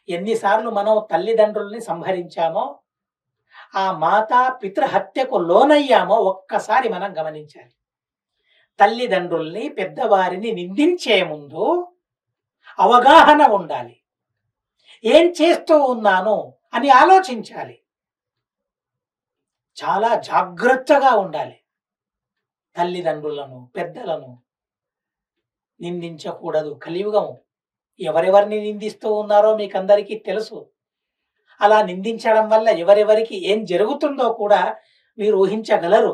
ఎన్నిసార్లు మనం తల్లిదండ్రుల్ని సంహరించామో, ఆ మాతా పితృహత్యకు లోనయ్యామో ఒక్కసారి మనం గమనించాలి. తల్లిదండ్రుల్ని, పెద్దవారిని నిందించే ముందు అవగాహన ఉండాలి. ఏం చేస్తూ ఉన్నాను అని ఆలోచించాలి. చాలా జాగ్రత్తగా ఉండాలి. తల్లిదండ్రులను, పెద్దలను నిందించకూడదు. కలియుగం. ఎవరెవరిని నిందిస్తూ ఉన్నారో మీకందరికీ తెలుసు. అలా నిందించడం వల్ల ఎవరెవరికి ఏం జరుగుతుందో కూడా మీరు ఊహించగలరు.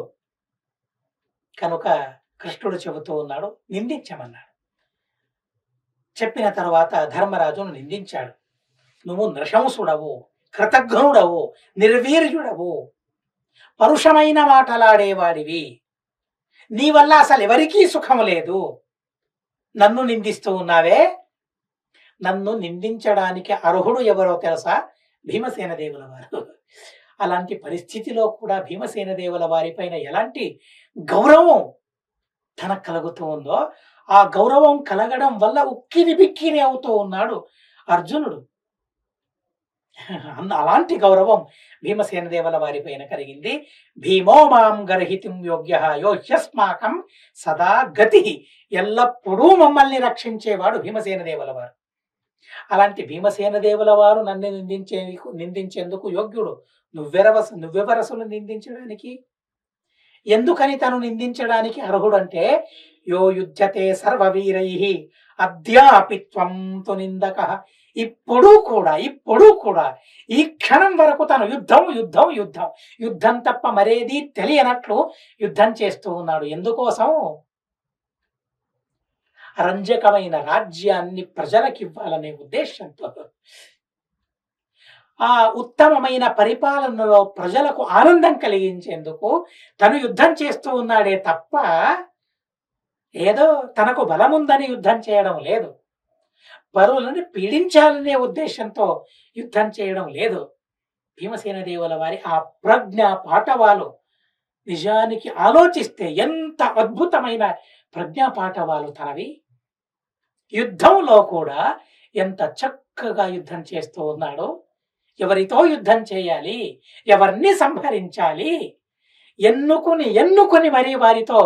కనుక కృష్ణుడు చెబుతూ ఉన్నాడు, నిందించమన్నాడు. చెప్పిన తర్వాత ధర్మరాజును నిందించాడు. నువ్వు నృశంసుడవు, కృతజ్ఞుడవు, నిర్వీర్యుడవు, పరుషమైన మాటలాడేవాడివి, నీ వల్ల అసలు ఎవరికీ సుఖం లేదు, నన్ను నిందిస్తూ ఉన్నావే. నన్ను నిందించడానికి అర్హుడు ఎవరో తెలుసా? భీమసేన దేవుల వారు. అలాంటి పరిస్థితిలో కూడా భీమసేన దేవుల వారిపైన ఎలాంటి గౌరవం తనకు కలుగుతూ ఉందో, ఆ గౌరవం కలగడం వల్ల ఉక్కిరి బిక్కిరి అవుతూ ఉన్నాడు అర్జునుడు. అలాంటి గౌరవం భీమసేన దేవుల వారిపైన కలిగింది. భీమో మాం గర్హితుం యోగ్య యోహ్యస్మాకం సదా గతి. ఎల్లప్పుడూ మమ్మల్ని రక్షించేవాడు భీమసేన దేవుల వారు. అలాంటి భీమసేన దేవుల వారు నన్ను నిందించేందుకు యోగ్యుడు. నువ్వెవరసలు నిందించడానికి? ఎందుకని తను నిందించడానికి అర్హుడు అంటే, యో యుజ్యతే సర్వవీరై అద్యాపి త్వం తు నిందక. ఇప్పుడు కూడా ఈ క్షణం వరకు తను యుద్ధం యుద్ధం యుద్ధం యుద్ధం తప్ప మరేది తెలియనట్లు యుద్ధం చేస్తూ ఉన్నాడు. ఎందుకోసం? అరంజకమైన రాజ్యాన్ని ప్రజలకివ్వాలనే ఉద్దేశంతో, ఆ ఉత్తమమైన పరిపాలనలో ప్రజలకు ఆనందం కలిగించేందుకు తను యుద్ధం చేస్తూ ఉన్నాడే తప్ప ఏదో తనకు బలముందని యుద్ధం చేయడం లేదు. పరువులను పీడించాలనే ఉద్దేశంతో యుద్ధం చేయడం లేదు. భీమసేన దేవుల వారి ఆ ప్రజ్ఞ పాఠవాలు నిజానికి ఆలోచిస్తే ఎంత అద్భుతమైన ప్రజ్ఞా పాఠవాలు తనవి. యుద్ధంలో కూడా ఎంత చక్కగా యుద్ధం చేస్తూ ఉన్నాడు. ఎవరితో యుద్ధం చేయాలి, ఎవరిని సంహరించాలి, ఎన్నుకుని మరీ వారితో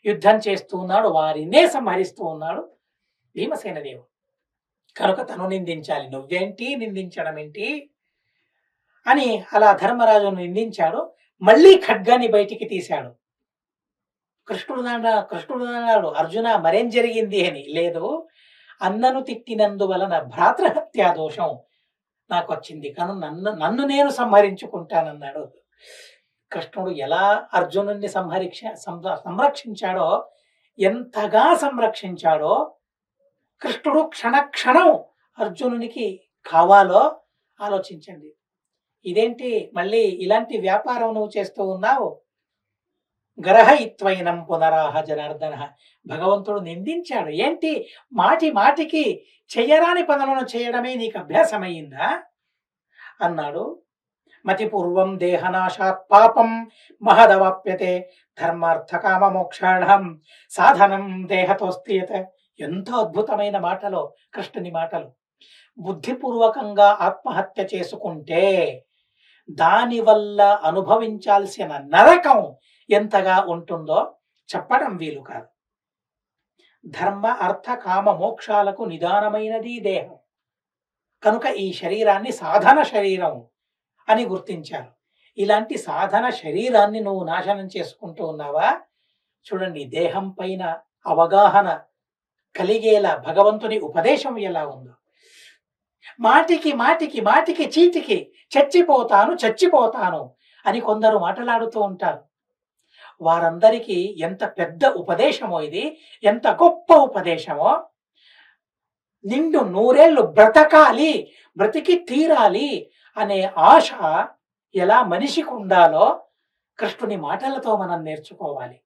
యుద్ధం చేస్తూ ఉన్నాడు. వారినే సంహరిస్తూ ఉన్నాడు భీమసేన దేవుడు. కనుక తను నిందించాలి. నువ్వేంటి నిందించడం ఏంటి అని అలా ధర్మరాజును నిందించాడు. మళ్ళీ ఖడ్గాన్ని బయటికి తీశాడు. కృష్ణుడు అన్నాడు, అర్జున మరేం జరిగింది అని. లేదు, అన్నను తిట్టినందువలన భ్రాతృహత్యా దోషం నాకు వచ్చింది, కను నన్ను నేను సంహరించుకుంటానన్నాడు. కృష్ణుడు ఎలా అర్జునుడిని సంరక్షించాడో, ఎంతగా సంరక్షించాడో కృష్ణుడు క్షణక్షణం అర్జునునికి కావాలో ఆలోచించండి. ఇదేంటి మళ్ళీ ఇలాంటి వ్యాపారం నువ్వు చేస్తూ ఉన్నావు? గరహయిత్వైనం పునరాహ జనార్దన. భగవంతుడు నిందించాడు. ఏంటి మాటికి చెయ్యరాని పనులను చేయడమే నీకు అభ్యాసమయ్యిందా అన్నాడు. మతిపూర్వం దేహనాశాత్ పాపం మహదవాప్యతే ధర్మార్థ కామ మోక్షాఢం సాధనం దేహతోస్తియత. ఎంత అద్భుతమైన మాటలో కృష్ణుని మాటలు. బుద్ధిపూర్వకంగా ఆత్మహత్య చేసుకుంటే దానివల్ల అనుభవించాల్సిన నరకం ఎంతగా ఉంటుందో చెప్పడం వీలు కాదు. ధర్మ అర్థ కామ మోక్షాలకు నిదానమైనది దేహం. కనుక ఈ శరీరాన్ని సాధన శరీరం అని గుర్తించారు. ఇలాంటి సాధన శరీరాన్ని నువ్వు నాశనం చేసుకుంటూ ఉన్నావా? చూడండి, దేహం పైన అవగాహన కలిగేలా భగవంతుని ఉపదేశం ఎలా ఉందో. మాటికి చీటికి చచ్చిపోతాను అని కొందరు మాట్లాడుతూ ఉంటారు. వారందరికీ ఎంత పెద్ద ఉపదేశమో ఇది, ఎంత గొప్ప ఉపదేశమో. నిండు నూరేళ్లు బ్రతకాలి, బ్రతికి తీరాలి అనే ఆశ ఎలా మనిషికి ఉండాలో కృష్ణుని మాటలతో మనం నేర్చుకోవాలి.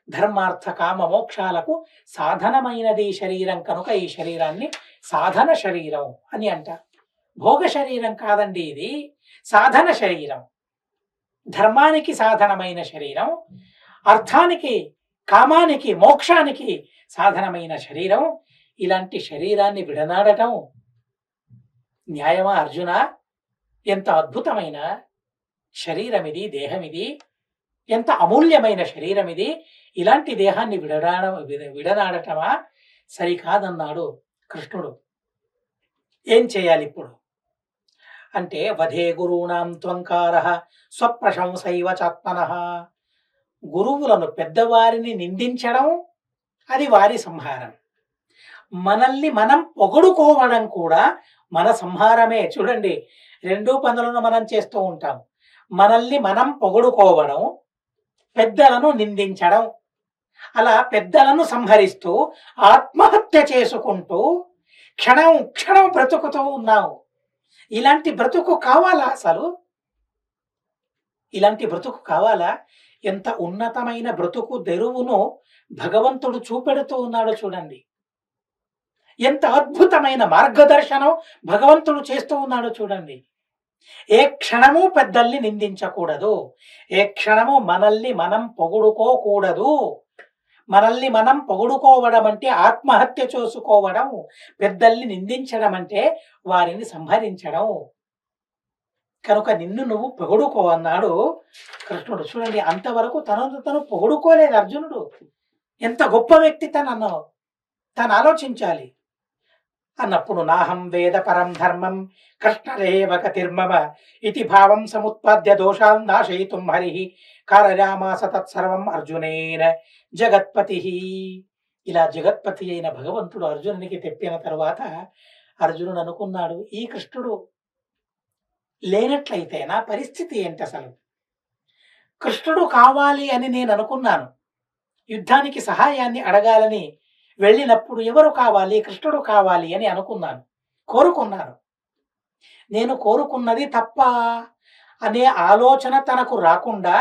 ధర్మార్థ కామ మోక్షాలకు సాధనమైనది ఈ శరీరం కనుక ఈ శరీరాన్ని సాధన శరీరం అని అంటారు. భోగ శరీరం కాదండి ఇది, సాధన శరీరం. ధర్మానికి సాధనమైన శరీరం, అర్థానికి, కామానికి, మోక్షానికి సాధనమైన శరీరం. ఇలాంటి శరీరాన్ని విడనాడటం న్యాయమా అర్జున? ఎంత అద్భుతమైన శరీరం ఇది, దేహం ఇది, ఎంత అమూల్యమైన శరీరం ఇది. ఇలాంటి దేహాన్ని విడనాడటమా? సరికాదన్నాడు కృష్ణుడు. ఏం చేయాలి ఇప్పుడు అంటే, వధే గురూణాం త్వంకార స్వప్రశంసైవ చాత్మనః. గురువులను, పెద్దవారిని నిందించడం అది వారి సంహారం. మనల్ని మనం పొగడుకోవడం కూడా మన సంహారమే. చూడండి, రెండు పనులను మనం చేస్తూ ఉంటాం. మనల్ని మనం పొగడుకోవడం, పెద్దలను నిందించడం. అలా పెద్దలను సంహరిస్తూ ఆత్మహత్య చేసుకుంటూ క్షణం క్షణం బ్రతుకుతూ ఉన్నావు. ఇలాంటి బ్రతుకు కావాలా అసలు? ఇలాంటి బ్రతుకు కావాలా? ఎంత ఉన్నతమైన బ్రతుకు తెరువును భగవంతుడు చూపెడుతూ ఉన్నాడో చూడండి. ఎంత అద్భుతమైన మార్గదర్శనం భగవంతుడు చేస్తూ ఉన్నాడో చూడండి. ఏ క్షణము పెద్దల్ని నిందించకూడదు, ఏ క్షణము మనల్ని మనం పొగుడుకోకూడదు. మనల్ని మనం పొగుడుకోవడం అంటే ఆత్మహత్య చేసుకోవడం, పెద్దల్ని నిందించడం అంటే వారిని సంహరించడం. కనుక నిన్ను నువ్వు పొగుడుకో అన్నాడు కృష్ణుడు. చూడండి, అంతవరకు తనను తను పొగుడుకోలేదు అర్జునుడు. ఎంత గొప్ప వ్యక్తి తను ఆలోచించాలి. అన్నప్పుడు నాహం వేద పరం ధర్మం కృష్ణరేవ గతిర్మమ ఇతి భావం సముత్పాద్య దోషాన్ నాశయితుం హరి కారయామాస తత్సర్వం అర్జునేన జగత్పతి. ఇలా జగత్పతి అయిన భగవంతుడు అర్జునునికి తెప్పిన తరువాత అర్జునుడు అనుకున్నాడు, ఈ కృష్ణుడు లేనట్లయితే నా పరిస్థితి ఏంటి అసలు? కృష్ణుడు కావాలి అని నేను అనుకున్నాను. యుద్ధానికి సహాయాన్ని అడగాలని వెళ్ళినప్పుడు ఎవరు కావాలి? కృష్ణుడు కావాలి అని అనుకున్నాను, కోరుకున్నాను. నేను కోరుకున్నది తప్ప అనే ఆలోచన తనకు రాకుండా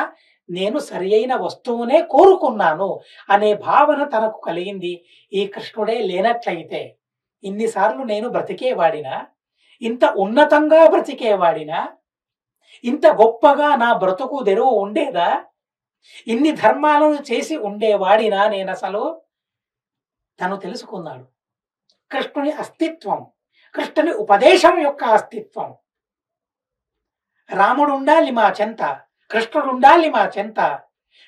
నేను సరి అయిన వస్తువునే కోరుకున్నాను అనే భావన తనకు కలిగింది. ఈ కృష్ణుడే లేనట్లయితే ఇన్నిసార్లు నేను బ్రతికేవాడినా, ఇంత ఉన్నతంగా బ్రతికేవాడినా, ఇంత గొప్పగా నా బ్రతుకు తెరువు ఉండేదా, ఇన్ని ధర్మాలను చేసి ఉండేవాడినా నేను అసలు? తను తెలుసుకున్నాడు కృష్ణుని అస్తిత్వం, కృష్ణుని ఉపదేశం యొక్క అస్తిత్వం. రాముడు ఉండాలి మా చెంత, కృష్ణుడు ఉండాలి మా చెంత.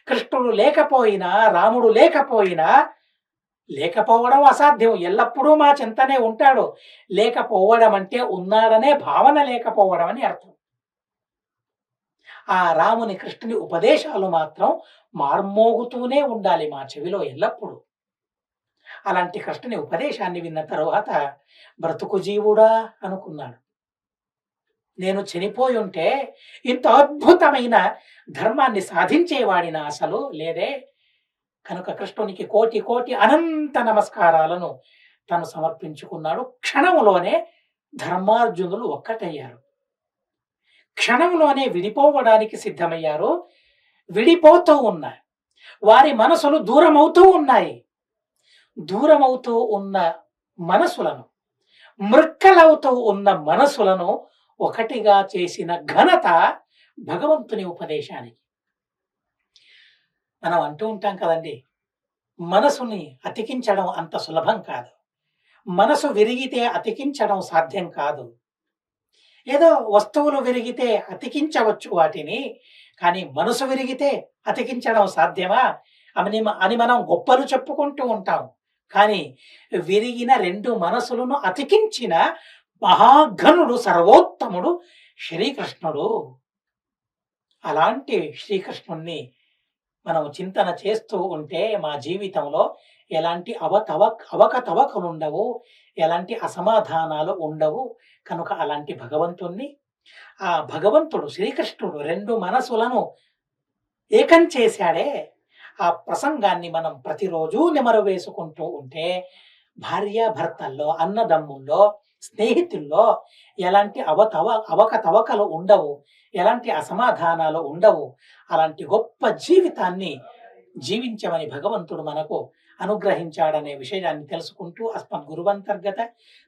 కృష్ణుడు లేకపోయినా, రాముడు లేకపోయినా, లేకపోవడం అసాధ్యం. ఎల్లప్పుడూ మా చెంతనే ఉంటాడు. లేకపోవడం అంటే ఉన్నాడనే భావన లేకపోవడం అని అర్థం. ఆ రాముని, కృష్ణుని ఉపదేశాలు మాత్రం మార్మోగుతూనే ఉండాలి మా చెవిలో ఎల్లప్పుడూ. అలాంటి కృష్ణుని ఉపదేశాన్ని విన్న తరువాత బ్రతుకు జీవుడా అనుకున్నాడు. నేను చనిపోయి ఉంటే ఇంత అద్భుతమైన ధర్మాన్ని సాధించేవాడినా అసలు లేదే. కనుక కృష్ణునికి కోటి కోటి అనంత నమస్కారాలను తను సమర్పించుకున్నాడు. క్షణంలోనే ధర్మార్జునులు ఒక్కటయ్యారు. క్షణంలోనే విడిపోవడానికి సిద్ధమయ్యారు. విడిపోతూ ఉన్నాయి, వారి మనసులు దూరమవుతూ ఉన్నాయి. దూరమవుతూ ఉన్న మనసులను, మృక్కలవుతూ ఉన్న మనసులను ఒకటిగా చేసిన ఘనత భగవంతుని ఉపదేశానికి. మనం అంటూ ఉంటాం కదండి, మనసుని అతికించడం అంత సులభం కాదు. మనసు విరిగితే అతికించడం సాధ్యం కాదు. ఏదో వస్తువులు విరిగితే అతికించవచ్చు వాటిని, కానీ మనసు విరిగితే అతికించడం సాధ్యమా అని మనం గొప్పలు చెప్పుకుంటూ ఉంటాం. కానీ విరిగిన రెండు మనసులను అతికించిన మహాఘనుడు, సర్వోత్తముడు శ్రీకృష్ణుడు. అలాంటి శ్రీకృష్ణుణ్ణి మనం చింతన చేస్తూ ఉంటే మా జీవితంలో ఎలాంటి అవకతవకలు ఉండవు, ఎలాంటి అసమాధానాలు ఉండవు. కనుక అలాంటి భగవంతుణ్ణి, ఆ భగవంతుడు శ్రీకృష్ణుడు రెండు మనసులను ఏకం చేశాడే, ఆ ప్రసంగాన్ని మనం ప్రతిరోజు నెమరు వేసుకుంటూ ఉంటే భార్యాభర్తల్లో, అన్నదమ్ముల్లో స్నేహితుల్లో ఎలాంటి అవకతవకలు ఉండవు. ఎలాంటి అసమాధానాలు ఉండవు. అలాంటి గొప్ప జీవితాన్ని జీవించమని భగవంతుడు మనకు అనుగ్రహించాడనే విషయాన్ని తెలుసుకుంటూ అస్మద్గురువంతర్గత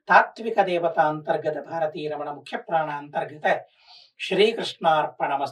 తాత్విక దేవత అంతర్గత భారతీయ రమణ ముఖ్య ప్రాణ అంతర్గత శ్రీకృష్ణార్పణమస్తు.